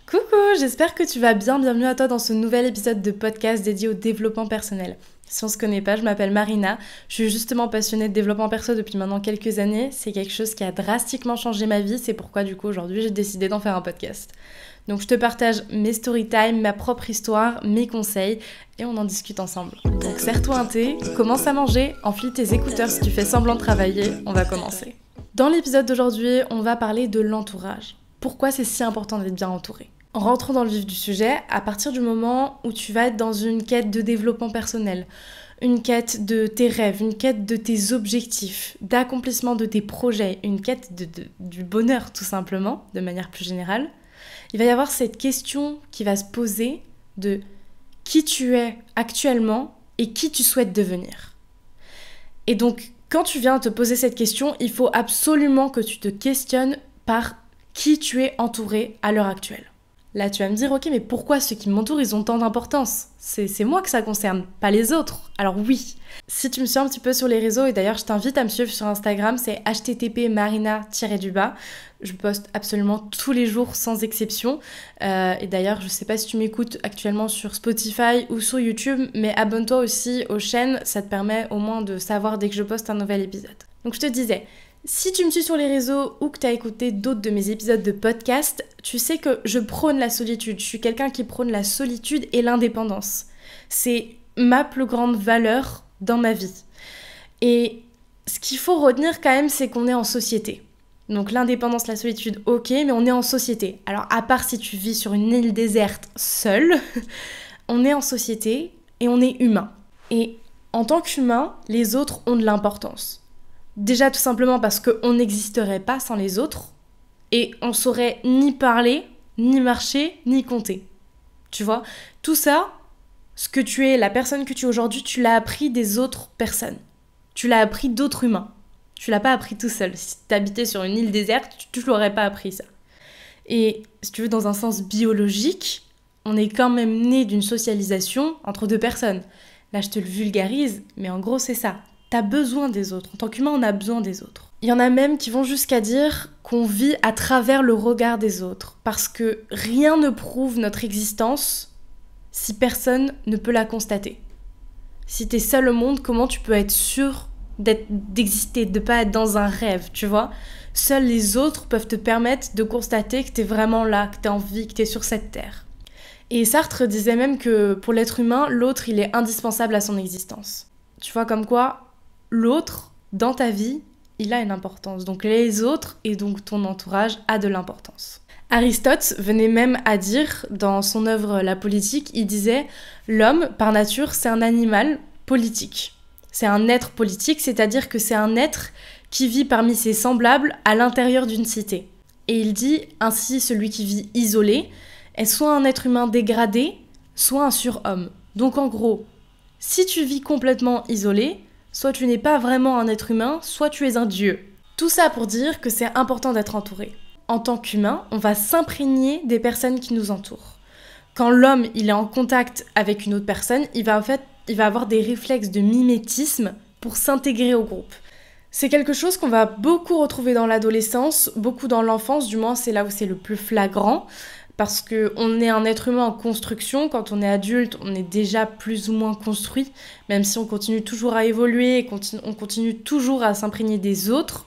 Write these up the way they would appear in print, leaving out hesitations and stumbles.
Coucou, j'espère que tu vas bien. Bienvenue à toi dans ce nouvel épisode de podcast dédié au développement personnel. Si on se connaît pas, je m'appelle Marina. Je suis justement passionnée de développement perso depuis maintenant quelques années. C'est quelque chose qui a drastiquement changé ma vie. C'est pourquoi du coup aujourd'hui j'ai décidé d'en faire un podcast. Donc je te partage mes story time, ma propre histoire, mes conseils et on en discute ensemble. Donc serre-toi un thé, commence à manger, enfile tes écouteurs si tu fais semblant de travailler. On va commencer. Dans l'épisode d'aujourd'hui, on va parler de l'entourage. Pourquoi c'est si important d'être bien entouré ? Rentrons dans le vif du sujet, à partir du moment où tu vas être dans une quête de développement personnel, une quête de tes rêves, une quête de tes objectifs, d'accomplissement de tes projets, une quête du bonheur tout simplement, de manière plus générale, il va y avoir cette question qui va se poser de qui tu es actuellement et qui tu souhaites devenir. Et donc, quand tu viens te poser cette question, il faut absolument que tu te questionnes par qui tu es entouré à l'heure actuelle. Là, tu vas me dire, ok, mais pourquoi ceux qui m'entourent, ils ont tant d'importance ? C'est moi que ça concerne, pas les autres. Alors oui, si tu me suis un petit peu sur les réseaux, et d'ailleurs, je t'invite à me suivre sur Instagram, c'est http://marina-du-bas. Je poste absolument tous les jours, sans exception. Et d'ailleurs, je sais pas si tu m'écoutes actuellement sur Spotify ou sur YouTube, mais abonne-toi aussi aux chaînes, ça te permet au moins de savoir dès que je poste un nouvel épisode. Donc je te disais, si tu me suis sur les réseaux ou que tu as écouté d'autres de mes épisodes de podcast, tu sais que je prône la solitude. Je suis quelqu'un qui prône la solitude et l'indépendance. C'est ma plus grande valeur dans ma vie. Et ce qu'il faut retenir quand même, c'est qu'on est en société. Donc l'indépendance, la solitude, ok, mais on est en société. Alors à part si tu vis sur une île déserte seule, on est en société et on est humain. Et en tant qu'humain, les autres ont de l'importance. Déjà tout simplement parce qu'on n'existerait pas sans les autres et on saurait ni parler, ni marcher, ni compter. Tu vois ? Tout ça, ce que tu es, la personne que tu es aujourd'hui, tu l'as appris des autres personnes. Tu l'as appris d'autres humains. Tu l'as pas appris tout seul. Si tu habitais sur une île déserte, tu l'aurais pas appris ça. Et si tu veux, dans un sens biologique, on est quand même né d'une socialisation entre deux personnes. Là, je te le vulgarise, mais en gros, c'est ça. T'as besoin des autres. En tant qu'humain, on a besoin des autres. Il y en a même qui vont jusqu'à dire qu'on vit à travers le regard des autres. Parce que rien ne prouve notre existence si personne ne peut la constater. Si t'es seul au monde, comment tu peux être sûr d'exister, de pas être dans un rêve, tu vois ? Seuls les autres peuvent te permettre de constater que t'es vraiment là, que t'es en vie, que t'es sur cette terre. Et Sartre disait même que pour l'être humain, l'autre, il est indispensable à son existence. Tu vois, comme quoi l'autre, dans ta vie, il a une importance. Donc les autres et donc ton entourage a de l'importance. Aristote venait même à dire, dans son œuvre La Politique, il disait « L'homme, par nature, c'est un animal politique. C'est un être politique, c'est-à-dire que c'est un être qui vit parmi ses semblables à l'intérieur d'une cité. » Et il dit « Ainsi, celui qui vit isolé est soit un être humain dégradé, soit un surhomme. » Donc en gros, si tu vis complètement isolé, soit tu n'es pas vraiment un être humain, soit tu es un dieu. Tout ça pour dire que c'est important d'être entouré. En tant qu'humain, on va s'imprégner des personnes qui nous entourent. Quand l'homme il est en contact avec une autre personne, il va avoir des réflexes de mimétisme pour s'intégrer au groupe. C'est quelque chose qu'on va beaucoup retrouver dans l'adolescence, beaucoup dans l'enfance, du moins c'est là où c'est le plus flagrant. Parce qu'on est un être humain en construction, quand on est adulte, on est déjà plus ou moins construit, même si on continue toujours à évoluer, et on continue toujours à s'imprégner des autres.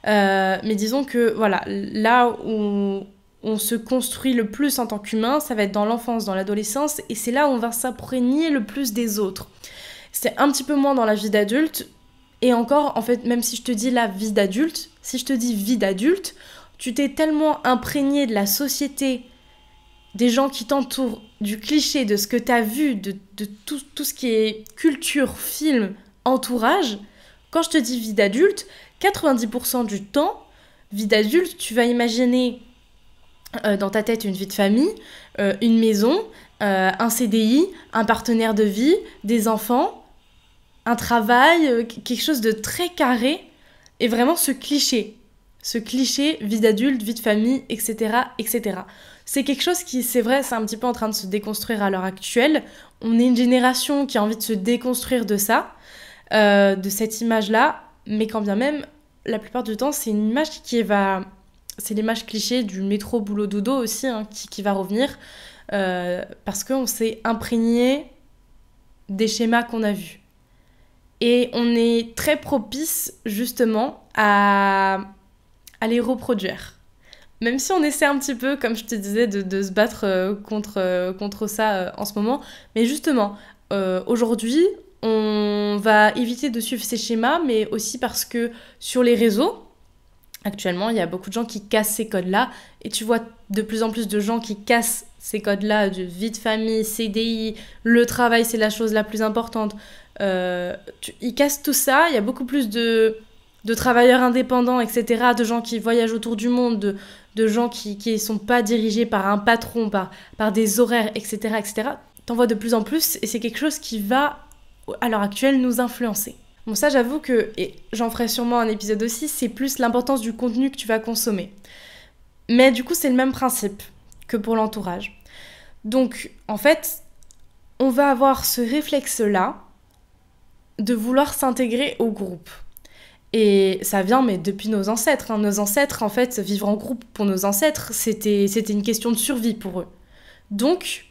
Mais disons que voilà, là où on se construit le plus en tant qu'humain, ça va être dans l'enfance, dans l'adolescence, et c'est là où on va s'imprégner le plus des autres. C'est un petit peu moins dans la vie d'adulte, et encore, en fait, même si je te dis la vie d'adulte, si je te dis vie d'adulte, tu t'es tellement imprégné de la société, des gens qui t'entourent, du cliché, de ce que tu as vu, de tout ce qui est culture, film, entourage. Quand je te dis vie d'adulte, 90% du temps, vie d'adulte, tu vas imaginer dans ta tête une vie de famille, une maison, un CDI, un partenaire de vie, des enfants, un travail, quelque chose de très carré, et vraiment ce cliché, vie d'adulte, vie de famille, etc., etc. C'est quelque chose qui, c'est vrai, c'est un petit peu en train de se déconstruire à l'heure actuelle. On est une génération qui a envie de se déconstruire de ça, de cette image-là, mais quand bien même, la plupart du temps, c'est une image qui va c'est l'image cliché du métro boulot dodo aussi qui va revenir parce qu'on s'est imprégné des schémas qu'on a vus. Et on est très propice justement à les reproduire. Même si on essaie un petit peu, comme je te disais, de se battre contre ça en ce moment. Mais justement, aujourd'hui, on va éviter de suivre ces schémas, mais aussi parce que sur les réseaux, actuellement, il y a beaucoup de gens qui cassent ces codes-là. Et tu vois de plus en plus de gens qui cassent ces codes-là de vie de famille, CDI, le travail, c'est la chose la plus importante. Ils cassent tout ça. Il y a beaucoup plus de travailleurs indépendants, etc., de gens qui voyagent autour du monde, de gens qui ne sont pas dirigés par un patron, par des horaires, etc., etc. T'en vois de plus en plus et c'est quelque chose qui va, à l'heure actuelle, nous influencer. Bon, ça, j'avoue que, et j'en ferai sûrement un épisode aussi, c'est plus l'importance du contenu que tu vas consommer. Mais du coup, c'est le même principe que pour l'entourage. Donc, en fait, on va avoir ce réflexe-là de vouloir s'intégrer au groupe. Et ça vient mais depuis nos ancêtres. Nos ancêtres, en fait, vivre en groupe pour nos ancêtres, c'était une question de survie pour eux. Donc,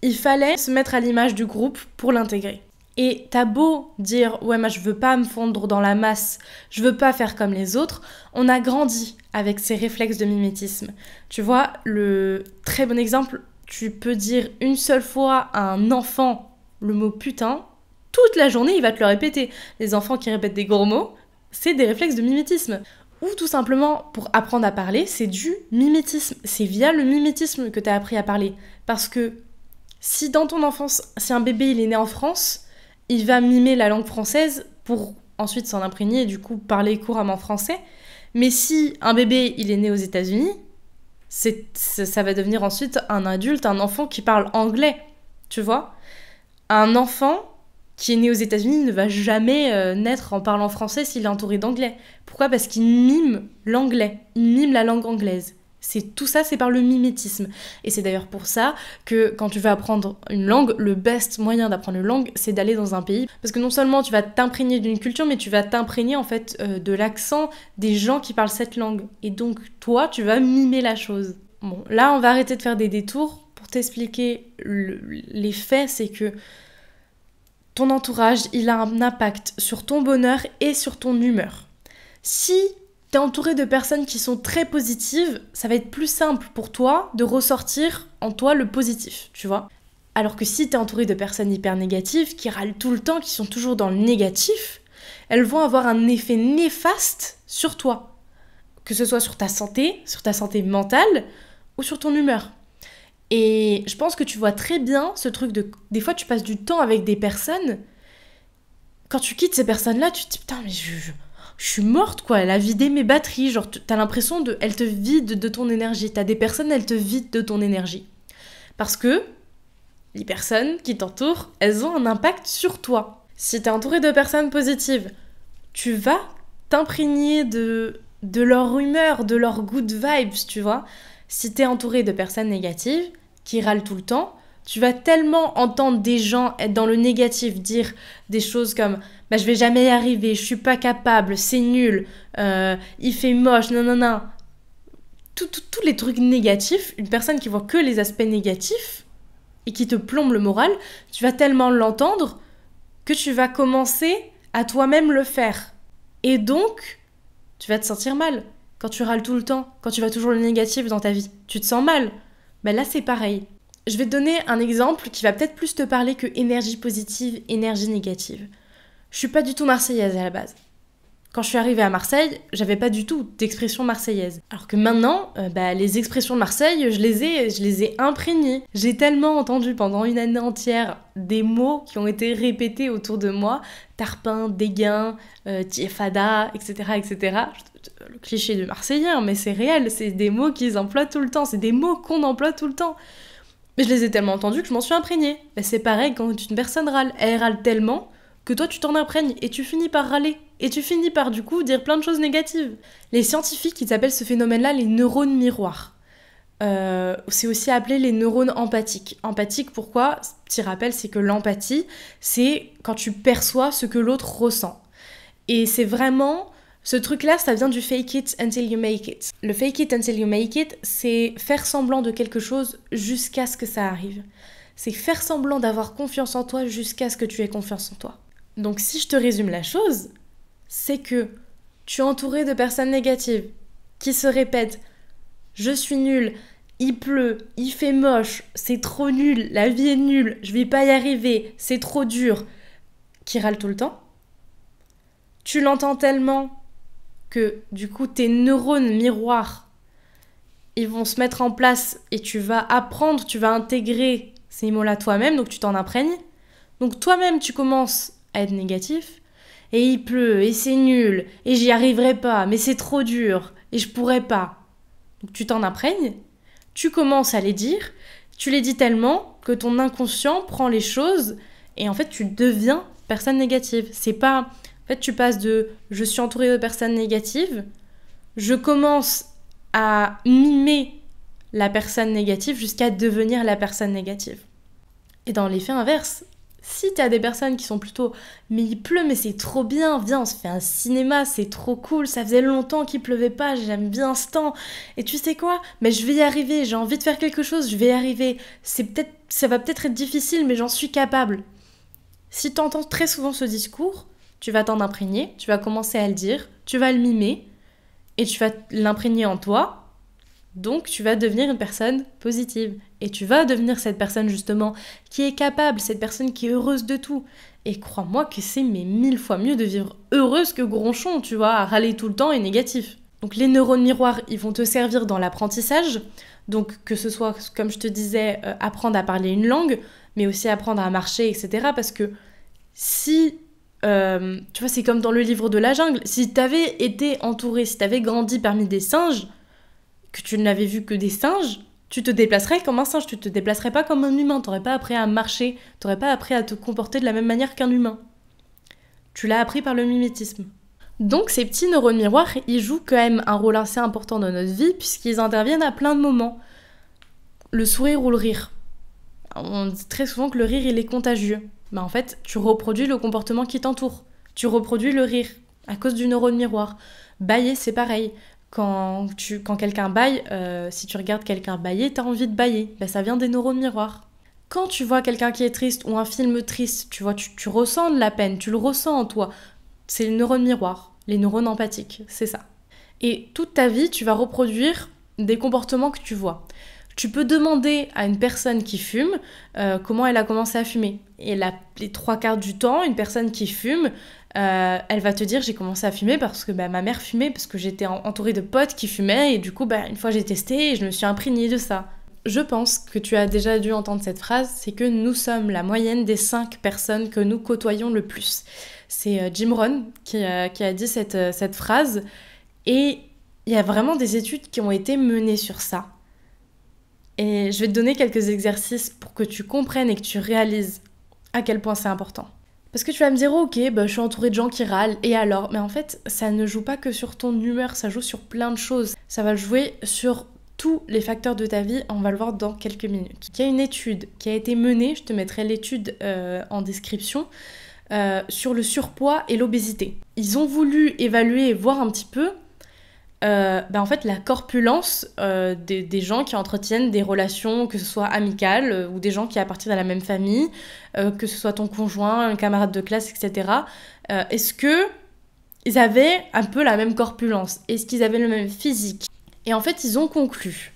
il fallait se mettre à l'image du groupe pour l'intégrer. Et t'as beau dire « Ouais, moi je veux pas me fondre dans la masse, je veux pas faire comme les autres », on a grandi avec ces réflexes de mimétisme. Tu vois, le très bon exemple, tu peux dire une seule fois à un enfant le mot « putain », toute la journée, il va te le répéter. Les enfants qui répètent des gros mots, c'est des réflexes de mimétisme. Ou tout simplement, pour apprendre à parler, c'est du mimétisme. C'est via le mimétisme que tu as appris à parler. Parce que si dans ton enfance, si un bébé il est né en France, il va mimer la langue française pour ensuite s'en imprégner et du coup parler couramment français. Mais si un bébé il est né aux États-Unis, ça va devenir ensuite un adulte, un enfant qui parle anglais. Tu vois ? Un enfant qui est né aux États-Unis ne va jamais naître en parlant français s'il est entouré d'anglais. Pourquoi ? Parce qu'il mime l'anglais, il mime la langue anglaise. Tout ça, c'est par le mimétisme. Et c'est d'ailleurs pour ça que quand tu vas apprendre une langue, le best moyen d'apprendre une langue, c'est d'aller dans un pays. Parce que non seulement tu vas t'imprégner d'une culture, mais tu vas t'imprégner en fait de l'accent des gens qui parlent cette langue. Et donc toi, tu vas mimer la chose. Bon, là, on va arrêter de faire des détours pour t'expliquer les faits, c'est que ton entourage, il a un impact sur ton bonheur et sur ton humeur. Si t'es entouré de personnes qui sont très positives, ça va être plus simple pour toi de ressortir en toi le positif, tu vois. Alors que si t'es entouré de personnes hyper négatives, qui râlent tout le temps, qui sont toujours dans le négatif, elles vont avoir un effet néfaste sur toi. Que ce soit sur ta santé mentale ou sur ton humeur. Et je pense que tu vois très bien ce truc de... Des fois, tu passes du temps avec des personnes. Quand tu quittes ces personnes-là, tu te dis, putain, mais je suis morte, quoi. Elle a vidé mes batteries. Genre, t'as l'impression elle te vide de ton énergie. T'as des personnes, elles te vident de ton énergie. Parce que les personnes qui t'entourent, elles ont un impact sur toi. Si t'es entouré de personnes positives, tu vas t'imprégner de leur humeur, de leur good vibes, tu vois. Si t'es entouré de personnes négatives, qui râlent tout le temps, tu vas tellement entendre des gens être dans le négatif, dire des choses comme « je vais jamais y arriver, je suis pas capable, c'est nul, il fait moche, non. » Tous les trucs négatifs, une personne qui voit que les aspects négatifs et qui te plombe le moral, tu vas tellement l'entendre que tu vas commencer à toi-même le faire. Et donc, tu vas te sentir mal. Quand tu râles tout le temps, quand tu vois toujours le négatif dans ta vie, tu te sens mal. Là, c'est pareil. Je vais te donner un exemple qui va peut-être plus te parler que énergie positive, énergie négative. Je suis pas du tout marseillaise à la base. Quand je suis arrivée à Marseille, j'avais pas du tout d'expression marseillaise. Alors que maintenant, les expressions de Marseille, je les ai imprégnées. J'ai tellement entendu pendant une année entière des mots qui ont été répétés autour de moi. Tarpin, dégain, tiefada, etc., etc. Le cliché du Marseillais, mais c'est réel, c'est des mots qu'ils emploient tout le temps, c'est des mots qu'on emploie tout le temps. Mais je les ai tellement entendus que je m'en suis imprégnée. C'est pareil quand une personne râle, elle râle tellement que toi tu t'en imprègnes et tu finis par râler. Et tu finis par du coup dire plein de choses négatives. Les scientifiques, ils appellent ce phénomène-là les neurones miroirs. C'est aussi appelé les neurones empathiques. Empathique, pourquoi ? Petit rappel, c'est que l'empathie, c'est quand tu perçois ce que l'autre ressent. Et c'est vraiment Ce truc-là, ça vient du fake it until you make it. Le fake it until you make it, c'est faire semblant de quelque chose jusqu'à ce que ça arrive. C'est faire semblant d'avoir confiance en toi jusqu'à ce que tu aies confiance en toi. Donc si je te résume la chose, c'est que tu es entouré de personnes négatives qui se répètent « Je suis nulle, il pleut, il fait moche, c'est trop nul, la vie est nulle, je vais pas y arriver, c'est trop dur », qui râlent tout le temps. Tu l'entends tellement que du coup tes neurones miroirs, ils vont se mettre en place et tu vas apprendre, tu vas intégrer ces mots-là toi-même, donc tu t'en imprègnes. Donc toi-même tu commences à être négatif, et il pleut, et c'est nul, et j'y arriverai pas, mais c'est trop dur, et je pourrai pas. Donc tu t'en imprègnes, tu commences à les dire, tu les dis tellement que ton inconscient prend les choses, et en fait tu deviens personne négative. C'est pas... En fait, tu passes de « je suis entourée de personnes négatives », je commence à mimer la personne négative jusqu'à devenir la personne négative. Et dans l'effet inverse, si t'as des personnes qui sont plutôt « mais il pleut, mais c'est trop bien, viens, on se fait un cinéma, c'est trop cool, ça faisait longtemps qu'il pleuvait pas, j'aime bien ce temps. Et tu sais quoi ? Mais je vais y arriver, j'ai envie de faire quelque chose, je vais y arriver. Ça va peut-être être difficile, mais j'en suis capable. » Si t'entends très souvent ce discours, tu vas t'en imprégner, tu vas commencer à le dire, tu vas le mimer, et tu vas l'imprégner en toi, donc tu vas devenir une personne positive. Et tu vas devenir cette personne justement qui est capable, cette personne qui est heureuse de tout. Et crois-moi que c'est 1000 fois mieux de vivre heureuse que gronchon, tu vois, à râler tout le temps et négatif. Donc les neurones miroirs, ils vont te servir dans l'apprentissage, donc que ce soit, comme je te disais, apprendre à parler une langue, mais aussi apprendre à marcher, etc. Parce que si... tu vois, c'est comme dans le livre de la jungle. Si t'avais été entouré, si t'avais grandi parmi des singes, que tu n'avais vu que des singes, tu te déplacerais comme un singe, tu te déplacerais pas comme un humain, t'aurais pas appris à marcher, t'aurais pas appris à te comporter de la même manière qu'un humain. Tu l'as appris par le mimétisme. Donc ces petits neurones miroirs, ils jouent quand même un rôle assez important dans notre vie, puisqu'ils interviennent à plein de moments. Le sourire ou le rire. On dit très souvent que le rire, il est contagieux. Bah en fait, tu reproduis le comportement qui t'entoure. Tu reproduis le rire à cause du neurone miroir. Bailler, c'est pareil. Quand quelqu'un baille, si tu regardes quelqu'un bailler, t'as envie de bailler. Bah, ça vient des neurones miroirs. Quand tu vois quelqu'un qui est triste ou un film triste, tu vois, tu ressens de la peine, tu le ressens en toi. C'est les neurones miroirs, les neurones empathiques, c'est ça. Et toute ta vie, tu vas reproduire des comportements que tu vois. Tu peux demander à une personne qui fume comment elle a commencé à fumer. Et les 3/4 du temps, une personne qui fume, elle va te dire j'ai commencé à fumer parce que ma mère fumait, parce que j'étais entourée de potes qui fumaient, et du coup une fois j'ai testé et je me suis imprégnée de ça. Je pense que tu as déjà dû entendre cette phrase, c'est que nous sommes la moyenne des 5 personnes que nous côtoyons le plus. C'est Jim Rohn qui a dit cette phrase, et il y a vraiment des études qui ont été menées sur ça. Et je vais te donner quelques exercices pour que tu comprennes et que tu réalises à quel point c'est important. Parce que tu vas me dire, ok, je suis entourée de gens qui râlent, et alors ? Mais en fait, ça ne joue pas que sur ton humeur, ça joue sur plein de choses. Ça va jouer sur tous les facteurs de ta vie, on va le voir dans quelques minutes. Il y a une étude qui a été menée, je te mettrai l'étude en description, sur le surpoids et l'obésité. Ils ont voulu évaluer et voir un petit peu en fait, la corpulence des gens qui entretiennent des relations, que ce soit amicales ou des gens qui appartiennent à la même famille, que ce soit ton conjoint, un camarade de classe, etc. Est-ce qu'ils avaient un peu la même corpulence ? Est-ce qu'ils avaient le même physique ? Et en fait, ils ont conclu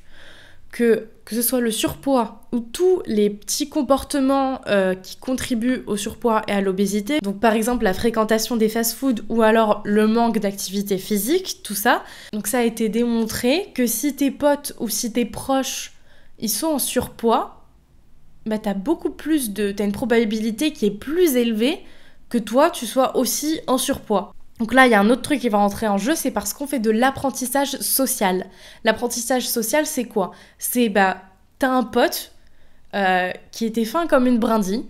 que ce soit le surpoids ou tous les petits comportements qui contribuent au surpoids et à l'obésité, donc par exemple la fréquentation des fast-foods ou alors le manque d'activité physique, tout ça. Donc ça a été démontré que si tes potes ou si tes proches, ils sont en surpoids, t'as une probabilité qui est plus élevée que toi, tu sois aussi en surpoids. Donc là, il y a un autre truc qui va rentrer en jeu, c'est parce qu'on fait de l'apprentissage social. L'apprentissage social, c'est quoi ? C'est, t'as un pote qui était fin comme une brindille,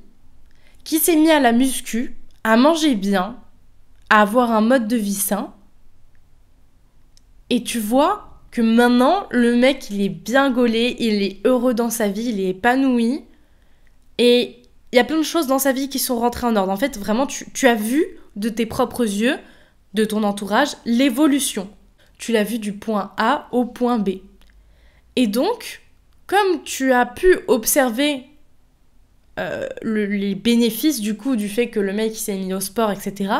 qui s'est mis à la muscu, à manger bien, à avoir un mode de vie sain, et tu vois que maintenant, le mec, il est bien gaulé, il est heureux dans sa vie, il est épanoui, et il y a plein de choses dans sa vie qui sont rentrées en ordre. En fait, vraiment, tu as vu de tes propres yeux de ton entourage l'évolution. Tu l'as vu du point A au point B. Et donc, comme tu as pu observer les bénéfices du coup du fait que le mec s'est mis au sport, etc.,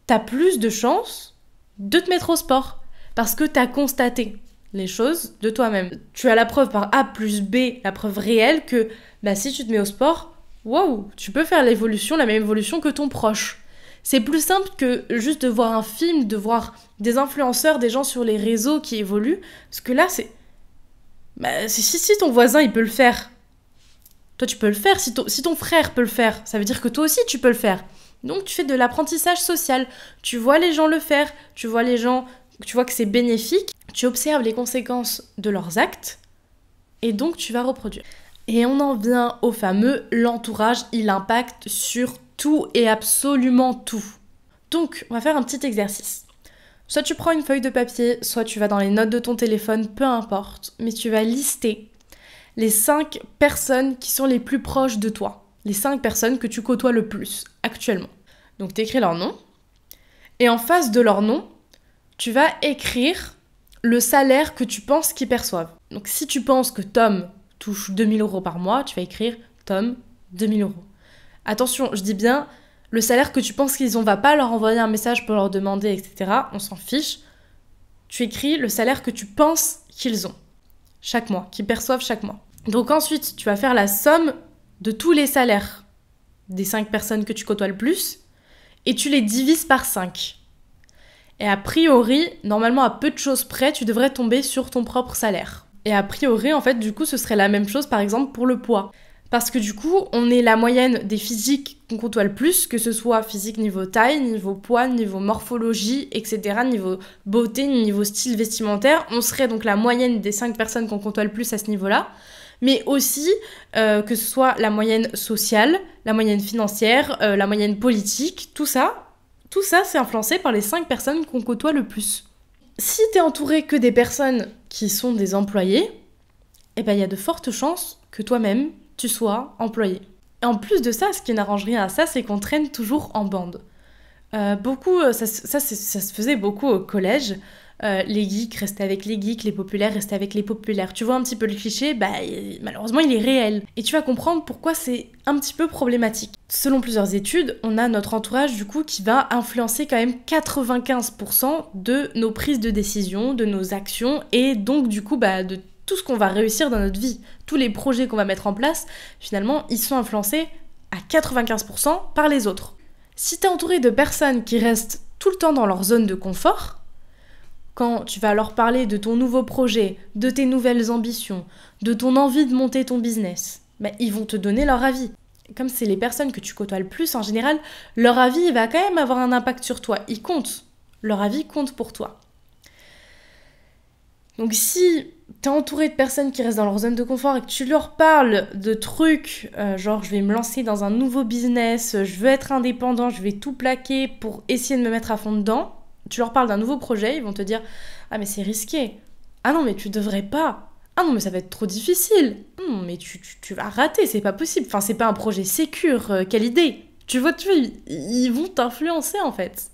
t'as plus de chances de te mettre au sport. Parce que t'as constaté les choses de toi-même. Tu as la preuve par A plus B, la preuve réelle que si tu te mets au sport, waouh, tu peux faire l'évolution, la même évolution que ton proche. C'est plus simple que juste de voir un film, de voir des influenceurs, des gens sur les réseaux qui évoluent. Parce que là, si ton voisin, il peut le faire, toi, tu peux le faire. Si ton frère peut le faire, ça veut dire que toi aussi, tu peux le faire. Donc, tu fais de l'apprentissage social. Tu vois les gens le faire, tu vois que c'est bénéfique. Tu observes les conséquences de leurs actes et donc tu vas reproduire. Et on en vient au fameux l'entourage, il impacte sur tout et absolument tout. Donc, on va faire un petit exercice. Soit tu prends une feuille de papier, soit tu vas dans les notes de ton téléphone, peu importe, mais tu vas lister les 5 personnes qui sont les plus proches de toi. Les 5 personnes que tu côtoies le plus actuellement. Donc, tu écris leur nom. Et en face de leur nom, tu vas écrire le salaire que tu penses qu'ils perçoivent. Donc, si tu penses que Tom touche 2000 € par mois, tu vas écrire Tom, 2000 €. Attention, je dis bien le salaire que tu penses qu'ils ont. On va pas leur envoyer un message pour leur demander, etc. On s'en fiche. Tu écris le salaire que tu penses qu'ils ont chaque mois, qu'ils perçoivent chaque mois. Donc ensuite, tu vas faire la somme de tous les salaires des 5 personnes que tu côtoies le plus et tu les divises par 5. Et a priori, normalement à peu de choses près, tu devrais tomber sur ton propre salaire. Et a priori, en fait, du coup, ce serait la même chose, par exemple, pour le poids. Parce que du coup, on est la moyenne des physiques qu'on côtoie le plus, que ce soit physique niveau taille, niveau poids, niveau morphologie, etc., niveau beauté, niveau style vestimentaire. On serait donc la moyenne des 5 personnes qu'on côtoie le plus à ce niveau-là. Mais aussi que ce soit la moyenne sociale, la moyenne financière, la moyenne politique, tout ça, c'est influencé par les 5 personnes qu'on côtoie le plus. Si t'es entouré que des personnes qui sont des employés, il y a de fortes chances que toi-même, tu sois employé. Et en plus de ça, ce qui n'arrange rien à ça, c'est qu'on traîne toujours en bande. Ça se faisait beaucoup au collège. Les geeks restaient avec les geeks, les populaires restaient avec les populaires. Tu vois un petit peu le cliché, malheureusement il est réel. Et tu vas comprendre pourquoi c'est un petit peu problématique. Selon plusieurs études, on a notre entourage du coup qui va influencer quand même 95% de nos prises de décision, de nos actions et donc du coup de tout ce qu'on va réussir dans notre vie. Tous les projets qu'on va mettre en place, finalement, ils sont influencés à 95% par les autres. Si t'es entouré de personnes qui restent tout le temps dans leur zone de confort, quand tu vas leur parler de ton nouveau projet, de tes nouvelles ambitions, de ton envie de monter ton business, ils vont te donner leur avis. Comme c'est les personnes que tu côtoies le plus, en général, leur avis va quand même avoir un impact sur toi. Il compte. Leur avis compte pour toi. Donc si t'es entouré de personnes qui restent dans leur zone de confort et que tu leur parles de trucs, genre je vais me lancer dans un nouveau business, je veux être indépendant, je vais tout plaquer pour essayer de me mettre à fond dedans, tu leur parles d'un nouveau projet, ils vont te dire « Ah mais c'est risqué. Ah non mais tu devrais pas. Ah non mais ça va être trop difficile. Non mais tu vas rater, c'est pas possible. Enfin c'est pas un projet sécure, quelle idée. » Tu vois, ils vont t'influencer en fait.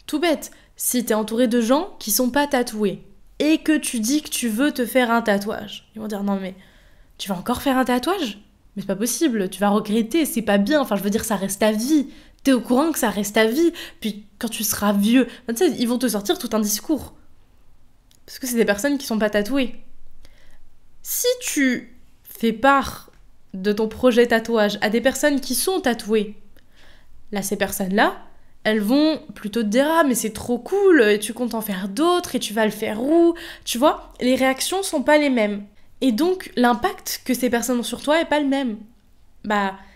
Tout bête, si t'es entouré de gens qui sont pas tatoués et que tu dis que tu veux te faire un tatouage, ils vont dire « Non mais tu vas encore faire un tatouage ? Mais c'est pas possible, tu vas regretter, c'est pas bien. Enfin je veux dire ça reste ta vie. T'es au courant que ça reste ta vie, puis quand tu seras vieux, ils vont te sortir tout un discours. Parce que c'est des personnes qui sont pas tatouées. Si tu fais part de ton projet tatouage à des personnes qui sont tatouées, là, ces personnes-là, elles vont plutôt te dire « Ah, mais c'est trop cool, et tu comptes en faire d'autres, et tu vas le faire où ?» Tu vois, les réactions sont pas les mêmes. Et donc, l'impact que ces personnes ont sur toi est pas le même.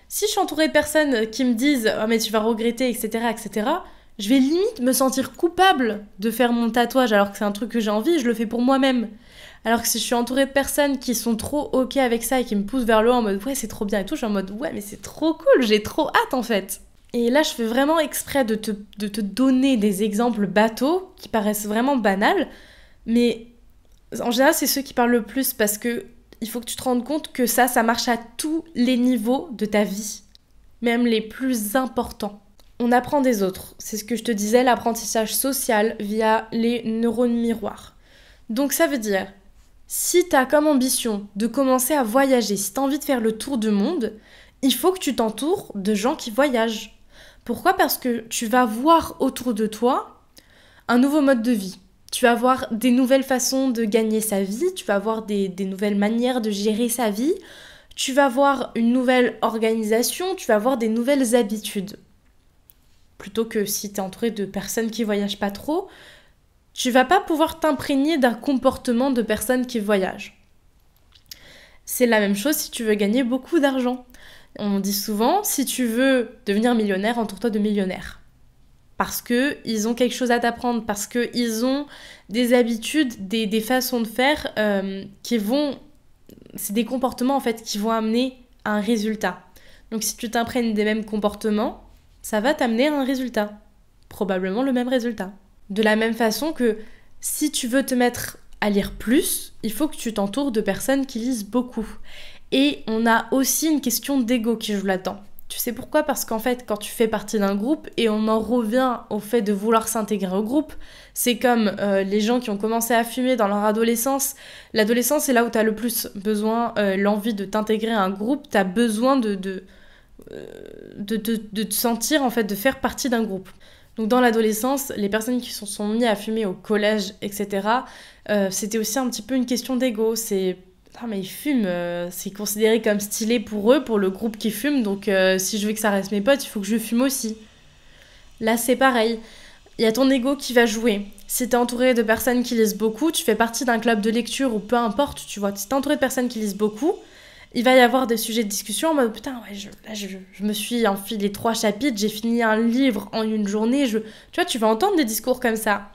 Si je suis entourée de personnes qui me disent « Oh mais tu vas regretter, etc. etc. », je vais limite me sentir coupable de faire mon tatouage alors que c'est un truc que j'ai envie, je le fais pour moi-même. Alors que si je suis entourée de personnes qui sont trop ok avec ça et qui me poussent vers le haut en mode « Ouais, c'est trop bien et tout », je suis en mode « Ouais, mais c'est trop cool, j'ai trop hâte en fait ». Et là, je fais vraiment exprès de te donner des exemples bateaux qui paraissent vraiment banals, mais en général, c'est ceux qui parlent le plus parce que il faut que tu te rendes compte que ça marche à tous les niveaux de ta vie, même les plus importants. on apprend des autres. C'est ce que je te disais, l'apprentissage social via les neurones miroirs. Donc ça veut dire, si tu as comme ambition de commencer à voyager, si tu as envie de faire le tour du monde, il faut que tu t'entoures de gens qui voyagent. Pourquoi ? Parce que tu vas voir autour de toi un nouveau mode de vie. Tu vas voir des nouvelles façons de gagner sa vie, tu vas voir des nouvelles manières de gérer sa vie, tu vas voir une nouvelle organisation, tu vas voir des nouvelles habitudes. Plutôt que si tu es entouré de personnes qui voyagent pas trop, tu vas pas pouvoir t'imprégner d'un comportement de personnes qui voyagent. C'est la même chose si tu veux gagner beaucoup d'argent. On dit souvent, si tu veux devenir millionnaire, entoure-toi de millionnaires. Parce qu'ils ont quelque chose à t'apprendre, parce qu'ils ont des habitudes, des façons de faire qui vont... C'est des comportements en fait qui vont amener à un résultat. Donc si tu t'imprègnes des mêmes comportements, ça va t'amener à un résultat. Probablement le même résultat. De la même façon que si tu veux te mettre à lire plus, il faut que tu t'entoures de personnes qui lisent beaucoup. Et on a aussi une question d'ego qui joue là-dedans. Tu sais pourquoi ? Parce qu'en fait, quand tu fais partie d'un groupe, et on en revient au fait de vouloir s'intégrer au groupe, c'est comme les gens qui ont commencé à fumer dans leur adolescence. L'adolescence, c'est là où tu as le plus besoin, l'envie de t'intégrer à un groupe, tu as besoin de te sentir, en fait, de faire partie d'un groupe. Donc dans l'adolescence, les personnes qui se sont mis à fumer au collège, etc., c'était aussi un petit peu une question d'ego. C'est... Ah mais ils fument, c'est considéré comme stylé pour eux, pour le groupe qui fume, donc si je veux que ça reste mes potes, il faut que je fume aussi. Là c'est pareil, il y a ton ego qui va jouer. Si t'es entouré de personnes qui lisent beaucoup, tu fais partie d'un club de lecture ou peu importe, tu vois, si t'es entouré de personnes qui lisent beaucoup, il va y avoir des sujets de discussion en mode putain ouais, je me suis enfilé 3 chapitres, j'ai fini un livre en une journée, tu vois, tu vas entendre des discours comme ça.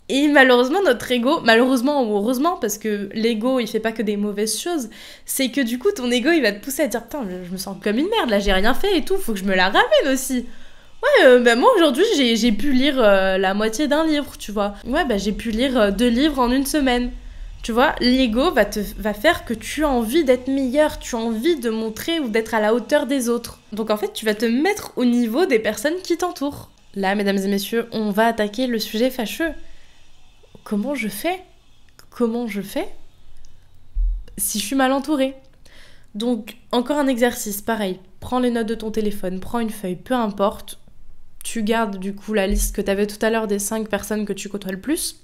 Et malheureusement, notre ego, malheureusement ou heureusement, parce que l'ego, il fait pas que des mauvaises choses, c'est que du coup, ton ego, il va te pousser à dire « Putain, je me sens comme une merde, là, j'ai rien fait et tout, faut que je me la ramène aussi. » Ouais, moi, aujourd'hui, j'ai pu lire la moitié d'un livre, tu vois. Ouais, j'ai pu lire 2 livres en une semaine. Tu vois, l'ego va faire que tu as envie d'être meilleur, tu as envie de montrer ou d'être à la hauteur des autres. Donc en fait, tu vas te mettre au niveau des personnes qui t'entourent. Là, mesdames et messieurs, on va attaquer le sujet fâcheux. Comment je fais si je suis mal entourée ? Donc, encore un exercice, pareil. Prends les notes de ton téléphone, prends une feuille, peu importe. Tu gardes du coup la liste que tu avais tout à l'heure des 5 personnes que tu côtoies le plus.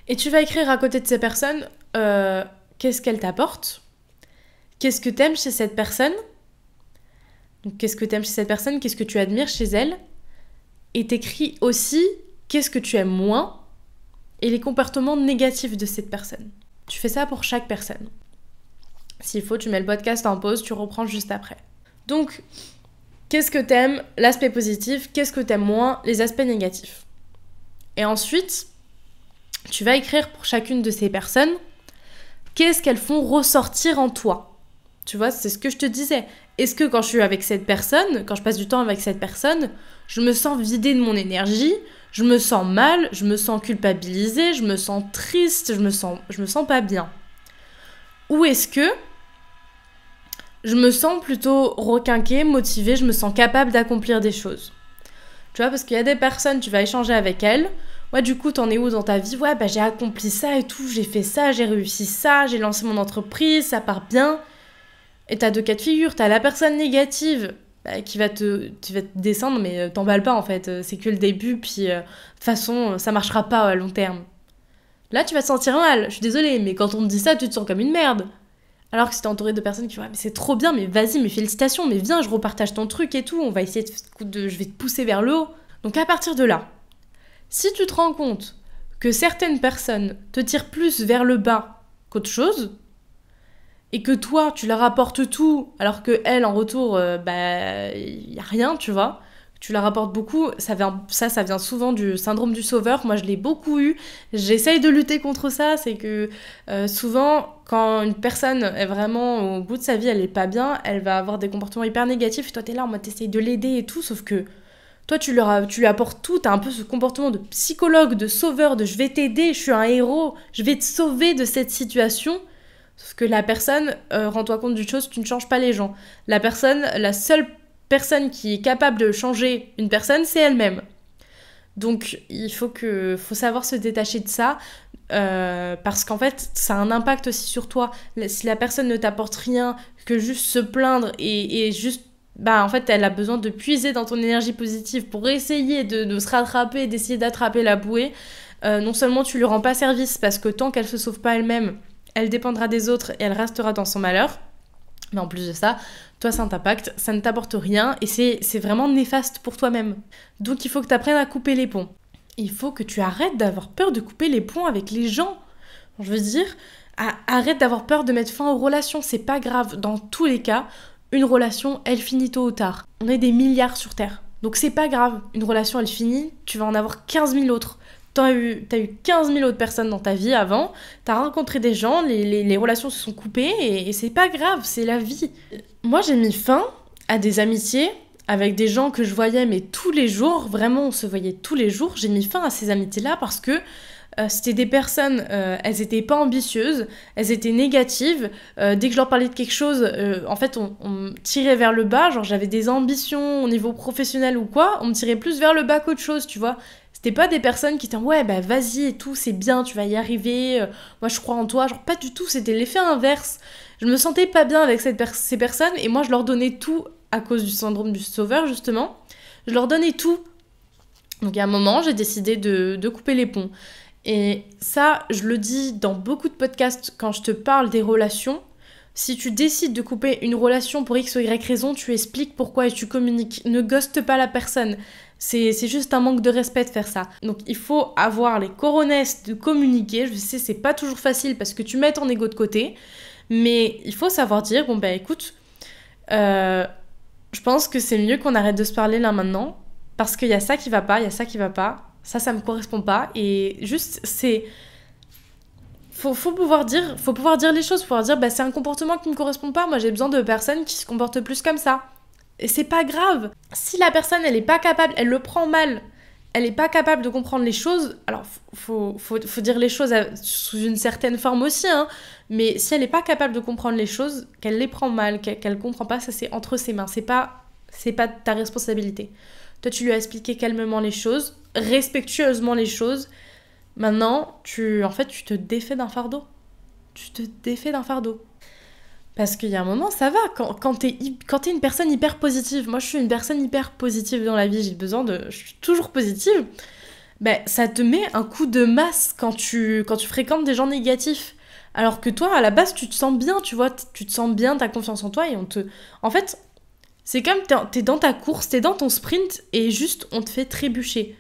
Et tu vas écrire à côté de ces personnes qu'est-ce qu'elles t'apportent ? Qu'est-ce que t'aimes chez cette personne ? Donc, qu'est-ce que t'aimes chez cette personne ? Qu'est-ce que tu admires chez elle ? Et t'écris aussi qu'est-ce que tu aimes moins ? Et les comportements négatifs de cette personne. Tu fais ça pour chaque personne. S'il faut, tu mets le podcast en pause, tu reprends juste après. Donc, qu'est-ce que t'aimes ? L'aspect positif. Qu'est-ce que t'aimes moins ? Les aspects négatifs. Et ensuite, tu vas écrire pour chacune de ces personnes qu'est-ce qu'elles font ressortir en toi. Tu vois, c'est ce que je te disais. Est-ce que quand je suis avec cette personne, quand je passe du temps avec cette personne, je me sens vidée de mon énergie ? Je me sens mal, je me sens culpabilisée, je me sens triste, je me sens pas bien. Ou est-ce que je me sens plutôt requinquée, motivée, je me sens capable d'accomplir des choses. Tu vois, parce qu'il y a des personnes, tu vas échanger avec elles. Ouais, du coup, t'en es où dans ta vie ? Ouais, j'ai accompli ça et tout, j'ai fait ça, j'ai réussi ça, j'ai lancé mon entreprise, ça part bien. Et t'as 2 cas de figure. T'as la personne négative qui va te descendre, mais t'emballes pas en fait, c'est que le début, puis de toute façon, ça marchera pas à long terme. Là, tu vas te sentir mal, je suis désolée, mais quand on te dit ça, tu te sens comme une merde. Alors que si t'es entouré de personnes qui vont, mais c'est trop bien, mais vas-y, mais félicitations, mais viens, je repartage ton truc et tout, on va essayer je vais te pousser vers le haut. Donc à partir de là, si tu te rends compte que certaines personnes te tirent plus vers le bas qu'autre chose, et que toi, tu leur apportes tout, alors qu'elles, en retour, y a rien, tu vois. Tu leur apportes beaucoup, ça vient souvent du syndrome du sauveur. Moi, je l'ai beaucoup eu. J'essaye de lutter contre ça. C'est que souvent, quand une personne est vraiment au bout de sa vie, elle est pas bien, elle va avoir des comportements hyper négatifs. Et toi, t'es là, en mode, t'essayes de l'aider et tout, sauf que toi, tu lui apportes tout. T'as un peu ce comportement de psychologue, de sauveur, de je vais t'aider, je suis un héros, je vais te sauver de cette situation. Sauf que la personne, rends-toi compte d'une chose, tu ne changes pas les gens. La seule personne qui est capable de changer une personne, c'est elle-même. Donc il faut savoir se détacher de ça, parce qu'en fait ça a un impact aussi sur toi. Si la personne ne t'apporte rien que juste se plaindre et juste en fait elle a besoin de puiser dans ton énergie positive pour essayer de se rattraper, d'essayer d'attraper la bouée, non seulement tu lui rends pas service parce que tant qu'elle se sauve pas elle-même, elle dépendra des autres et elle restera dans son malheur, mais en plus de ça, toi ça t'impacte, ça ne t'apporte rien et c'est vraiment néfaste pour toi-même. Donc il faut que tu apprennes à couper les ponts. Il faut que tu arrêtes d'avoir peur de couper les ponts avec les gens. Je veux dire, arrête d'avoir peur de mettre fin aux relations, c'est pas grave. Dans tous les cas, une relation, elle finit tôt ou tard. On est des milliards sur Terre. Donc c'est pas grave, une relation elle finit, tu vas en avoir 15 000 autres. T'as eu 15 000 autres personnes dans ta vie avant, t'as rencontré des gens, les relations se sont coupées et c'est pas grave, c'est la vie. Moi j'ai mis fin à des amitiés avec des gens que je voyais mais tous les jours, vraiment on se voyait tous les jours. J'ai mis fin à ces amitiés-là parce que c'était des personnes, elles étaient pas ambitieuses, elles étaient négatives. Dès que je leur parlais de quelque chose, en fait, on me tirait vers le bas. Genre, j'avais des ambitions au niveau professionnel ou quoi, on me tirait plus vers le bas qu'autre chose, tu vois. C'était pas des personnes qui étaient ouais, bah vas-y et tout, c'est bien, tu vas y arriver, moi je crois en toi. Genre, pas du tout, c'était l'effet inverse. Je me sentais pas bien avec ces personnes et moi je leur donnais tout à cause du syndrome du sauveur, justement. Je leur donnais tout. Donc, à un moment, j'ai décidé de couper les ponts. Et ça, je le dis dans beaucoup de podcasts quand je te parle des relations. Si tu décides de couper une relation pour X ou Y raison, tu expliques pourquoi et tu communiques. Ne ghoste pas la personne. C'est juste un manque de respect de faire ça. Donc il faut avoir les coronesses de communiquer. Je sais, c'est pas toujours facile parce que tu mets ton ego de côté. Mais il faut savoir dire, bon bah écoute, je pense que c'est mieux qu'on arrête de se parler là maintenant. Parce qu'il y a ça qui va pas, il y a ça qui va pas. Ça me correspond pas. Et juste, c'est... Faut pouvoir dire les choses, pouvoir dire, bah c'est un comportement qui me correspond pas. Moi, j'ai besoin de personnes qui se comportent plus comme ça. Et c'est pas grave. Si la personne, elle est pas capable, elle le prend mal, elle est pas capable de comprendre les choses, alors faut dire les choses sous une certaine forme aussi, hein. Mais si elle est pas capable de comprendre les choses, qu'elle les prend mal, qu'elle comprend pas, ça c'est entre ses mains. C'est pas ta responsabilité. Toi, tu lui as expliqué calmement les choses, respectueusement les choses. Maintenant, tu te défais d'un fardeau. Tu te défais d'un fardeau. Parce qu'il y a un moment, ça va. Quand t'es une personne hyper positive, moi je suis une personne hyper positive dans la vie, je suis toujours positive, ben, ça te met un coup de masse quand tu fréquentes des gens négatifs. Alors que toi, à la base, tu te sens bien, tu vois, tu te sens bien, t'as confiance en toi et En fait, c'est comme t'es dans ta course, t'es dans ton sprint et juste on te fait trébucher.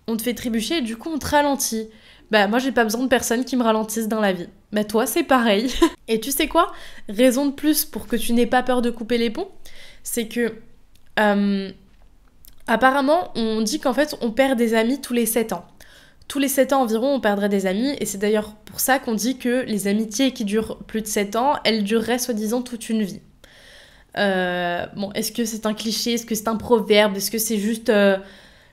On te fait trébucher et du coup on te ralentit. Bah moi j'ai pas besoin de personnes qui me ralentissent dans la vie. Bah toi c'est pareil. Et tu sais quoi ? Raison de plus pour que tu n'aies pas peur de couper les ponts, c'est que apparemment on dit qu'en fait on perd des amis tous les 7 ans. Tous les 7 ans environ on perdrait des amis et c'est d'ailleurs pour ça qu'on dit que les amitiés qui durent plus de 7 ans, elles dureraient soi-disant toute une vie. Bon, est-ce que c'est un cliché ? Est-ce que c'est un proverbe ? Est-ce que c'est juste...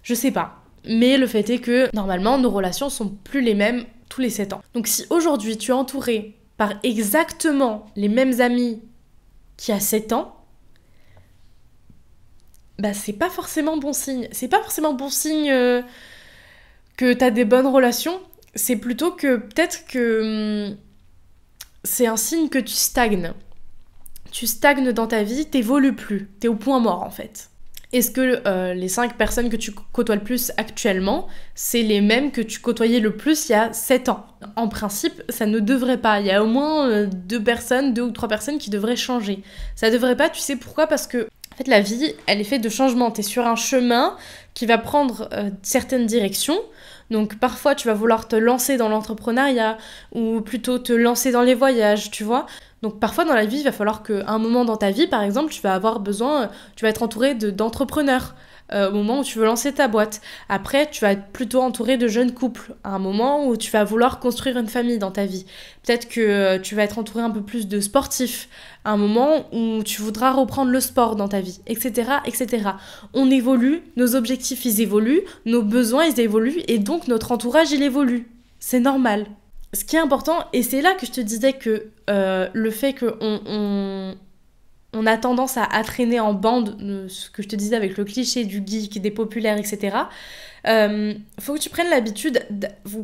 je sais pas. Mais le fait est que, normalement, nos relations sont plus les mêmes tous les 7 ans. Donc si aujourd'hui, tu es entouré par exactement les mêmes amis qu'il y a 7 ans, bah c'est pas forcément bon signe. C'est pas forcément bon signe que t'as des bonnes relations. C'est plutôt que peut-être que c'est un signe que tu stagnes. Tu stagnes dans ta vie, t'évolues plus. T'es au point mort, en fait. Est-ce que les 5 personnes que tu côtoies le plus actuellement, c'est les mêmes que tu côtoyais le plus il y a 7 ans ? En principe, ça ne devrait pas. Il y a au moins 2 ou 3 personnes qui devraient changer. Ça devrait pas, tu sais pourquoi ? Parce que en fait, la vie, elle est faite de changements. T'es sur un chemin qui va prendre certaines directions. Donc parfois, tu vas vouloir te lancer dans l'entrepreneuriat ou plutôt te lancer dans les voyages, tu vois ? Donc parfois dans la vie, il va falloir qu'à un moment dans ta vie, par exemple, tu vas être entouré d'entrepreneurs au moment où tu veux lancer ta boîte. Après, tu vas être plutôt entouré de jeunes couples à un moment où tu vas vouloir construire une famille dans ta vie. Peut-être que tu vas être entouré un peu plus de sportifs à un moment où tu voudras reprendre le sport dans ta vie, etc., etc. On évolue, nos objectifs ils évoluent, nos besoins ils évoluent et donc notre entourage il évolue. C'est normal. Ce qui est important, et c'est là que je te disais que le fait qu'on on a tendance à traîner en bande, ce que je te disais avec le cliché du geek, des populaires, etc. Faut que tu prennes l'habitude,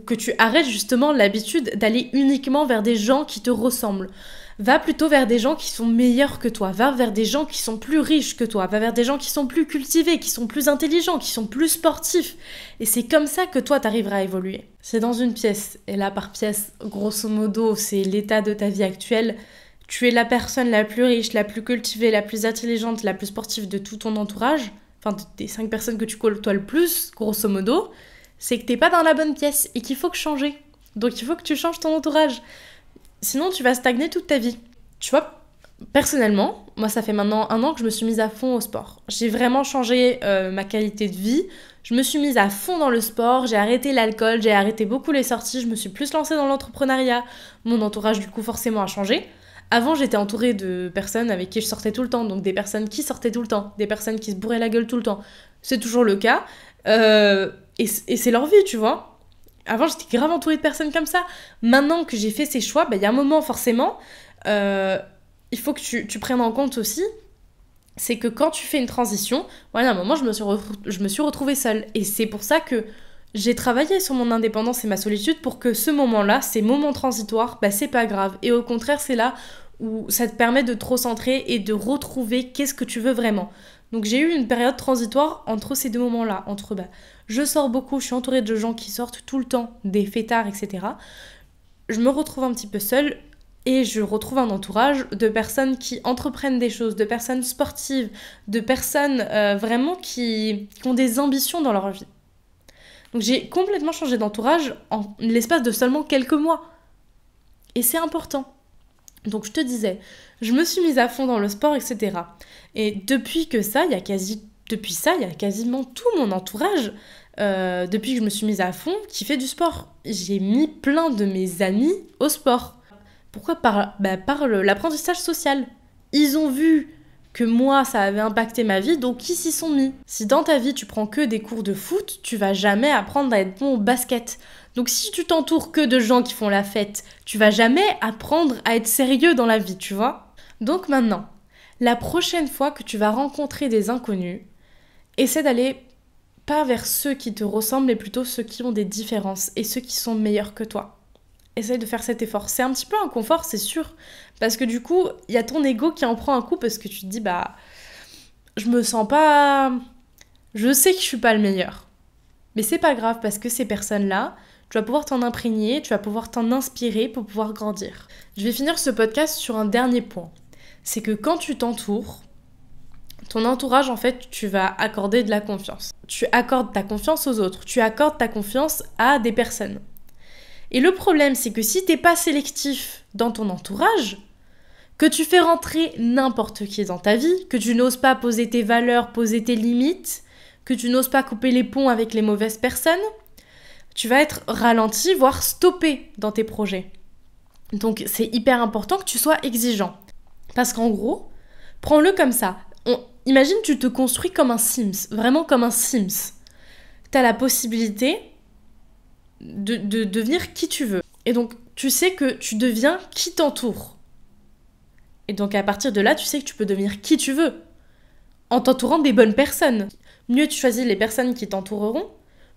que tu arrêtes justement l'habitude d'aller uniquement vers des gens qui te ressemblent. Va plutôt vers des gens qui sont meilleurs que toi, va vers des gens qui sont plus riches que toi, va vers des gens qui sont plus cultivés, qui sont plus intelligents, qui sont plus sportifs. Et c'est comme ça que toi, t'arriveras à évoluer. C'est dans une pièce, et là par pièce, grosso modo, c'est l'état de ta vie actuelle. Tu es la personne la plus riche, la plus cultivée, la plus intelligente, la plus sportive de tout ton entourage, enfin des 5 personnes que tu côtoies le plus, grosso modo, c'est que t'es pas dans la bonne pièce et qu'il faut que changer. Donc il faut que tu changes ton entourage. Sinon, tu vas stagner toute ta vie. Tu vois, personnellement, moi, ça fait maintenant 1 an que je me suis mise à fond au sport. J'ai vraiment changé ma qualité de vie. Je me suis mise à fond dans le sport. J'ai arrêté l'alcool, j'ai arrêté beaucoup les sorties. Je me suis plus lancée dans l'entrepreneuriat. Mon entourage, du coup, forcément, a changé. Avant, j'étais entourée de personnes avec qui je sortais tout le temps. Donc, des personnes qui sortaient tout le temps. Des personnes qui se bourraient la gueule tout le temps. C'est toujours le cas. Et c'est leur vie, tu vois. Avant, j'étais grave entourée de personnes comme ça. Maintenant que j'ai fait ces choix, il y a un moment, forcément, il faut que tu prennes en compte aussi, c'est que quand tu fais une transition, voilà, à un moment, je me suis retrouvée seule. Et c'est pour ça que j'ai travaillé sur mon indépendance et ma solitude pour que ce moment-là, ces moments transitoires, c'est pas grave. Et au contraire, c'est là où ça te permet de te recentrer et de retrouver qu'est-ce que tu veux vraiment. Donc j'ai eu une période transitoire entre ces 2 moments-là, entre je sors beaucoup, je suis entourée de gens qui sortent tout le temps, des fêtards, etc. Je me retrouve un petit peu seule et je retrouve un entourage de personnes qui entreprennent des choses, de personnes sportives, de personnes vraiment qui ont des ambitions dans leur vie. Donc j'ai complètement changé d'entourage en l'espace de seulement quelques mois. Et c'est important. Donc je te disais, je me suis mise à fond dans le sport, etc. Et depuis ça, il y a quasiment tout mon entourage, depuis que je me suis mise à fond, qui fait du sport. J'ai mis plein de mes amis au sport. Pourquoi ? Par l'apprentissage social. Ils ont vu que moi, ça avait impacté ma vie, donc ils s'y sont mis. Si dans ta vie, tu prends que des cours de foot, tu vas jamais apprendre à être bon au basket. Donc si tu t'entoures que de gens qui font la fête, tu vas jamais apprendre à être sérieux dans la vie, tu vois ? Donc maintenant, la prochaine fois que tu vas rencontrer des inconnus, essaie d'aller pas vers ceux qui te ressemblent, mais plutôt ceux qui ont des différences et ceux qui sont meilleurs que toi. Essaye de faire cet effort. C'est un petit peu un confort, c'est sûr, parce que du coup, il y a ton ego qui en prend un coup parce que tu te dis, je me sens pas... Je sais que je suis pas le meilleur. Mais c'est pas grave parce que ces personnes-là, tu vas pouvoir t'en imprégner, tu vas pouvoir t'en inspirer pour pouvoir grandir. Je vais finir ce podcast sur un dernier point. C'est que quand tu t'entoures, ton entourage, en fait, tu vas accorder de la confiance. Tu accordes ta confiance aux autres. Tu accordes ta confiance à des personnes. Et le problème, c'est que si t'es pas sélectif dans ton entourage, que tu fais rentrer n'importe qui dans ta vie, que tu n'oses pas poser tes valeurs, poser tes limites, que tu n'oses pas couper les ponts avec les mauvaises personnes, tu vas être ralenti, voire stoppé dans tes projets. Donc c'est hyper important que tu sois exigeant. Parce qu'en gros, prends-le comme ça. Imagine tu te construis comme un Sims, vraiment comme un Sims. T'as la possibilité de devenir qui tu veux. Et donc, tu sais que tu deviens qui t'entoure. Et donc, à partir de là, tu sais que tu peux devenir qui tu veux. En t'entourant des bonnes personnes. Mieux tu choisis les personnes qui t'entoureront,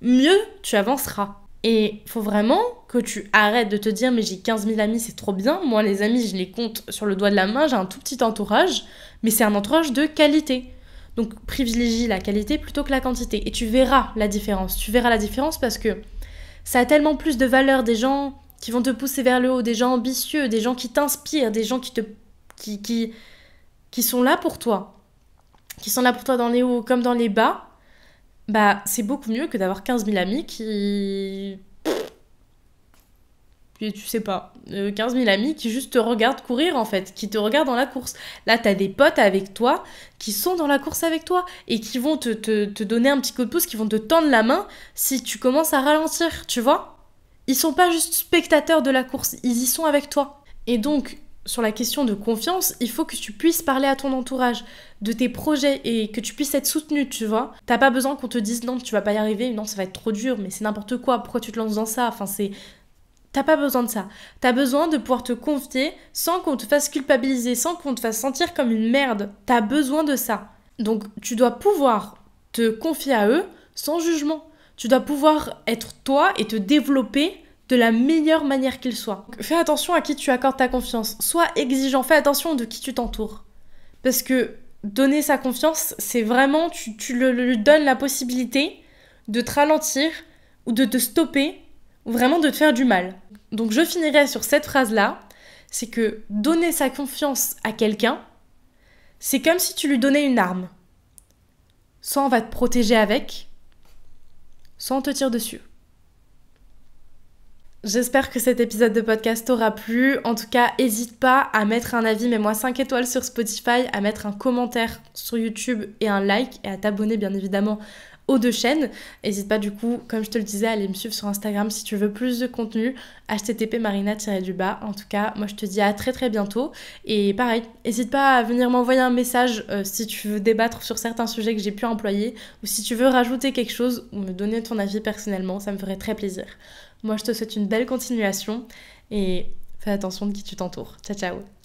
mieux tu avanceras. Et il faut vraiment que tu arrêtes de te dire « mais j'ai 15 000 amis, c'est trop bien ». Moi, les amis, je les compte sur le doigt de la main, j'ai un tout petit entourage, mais c'est un entourage de qualité. Donc, privilégie la qualité plutôt que la quantité. Et tu verras la différence. Tu verras la différence parce que ça a tellement plus de valeur, des gens qui vont te pousser vers le haut, des gens ambitieux, des gens qui t'inspirent, des gens qui sont là pour toi. Qui sont là pour toi dans les hauts comme dans les bas. C'est beaucoup mieux que d'avoir 15 000 amis qui... tu sais pas, 15 000 amis qui juste te regardent courir en fait, qui te regardent dans la course. Là, t'as des potes avec toi qui sont dans la course avec toi et qui vont te donner un petit coup de pouce, qui vont te tendre la main si tu commences à ralentir, tu vois ? Ils sont pas juste spectateurs de la course, ils y sont avec toi. Et donc, sur la question de confiance, il faut que tu puisses parler à ton entourage de tes projets et que tu puisses être soutenu, tu vois. T'as pas besoin qu'on te dise non, tu vas pas y arriver, non, ça va être trop dur, mais c'est n'importe quoi, pourquoi tu te lances dans ça ? Enfin, T'as pas besoin de ça. T'as besoin de pouvoir te confier sans qu'on te fasse culpabiliser, sans qu'on te fasse sentir comme une merde. T'as besoin de ça. Donc tu dois pouvoir te confier à eux sans jugement. Tu dois pouvoir être toi et te développer de la meilleure manière qu'il soit. Donc, fais attention à qui tu accordes ta confiance. Sois exigeant, fais attention de qui tu t'entoures. Parce que donner sa confiance, c'est vraiment, tu lui donnes la possibilité de te ralentir ou de te stopper ou vraiment de te faire du mal. Donc je finirai sur cette phrase-là, c'est que donner sa confiance à quelqu'un, c'est comme si tu lui donnais une arme. Soit on va te protéger avec, soit on te tire dessus. J'espère que cet épisode de podcast t'aura plu. En tout cas, n'hésite pas à mettre un avis, mets-moi 5 étoiles sur Spotify, à mettre un commentaire sur YouTube et un like, et à t'abonner bien évidemment aux 2 chaînes. N'hésite pas du coup, comme je te le disais, à aller me suivre sur Instagram si tu veux plus de contenu, http://marina-du-bas. En tout cas, moi je te dis à très très bientôt. Et pareil, n'hésite pas à venir m'envoyer un message si tu veux débattre sur certains sujets que j'ai pu employer, ou si tu veux rajouter quelque chose ou me donner ton avis personnellement, ça me ferait très plaisir. Moi, je te souhaite une belle continuation et fais attention de qui tu t'entoures. Ciao, ciao.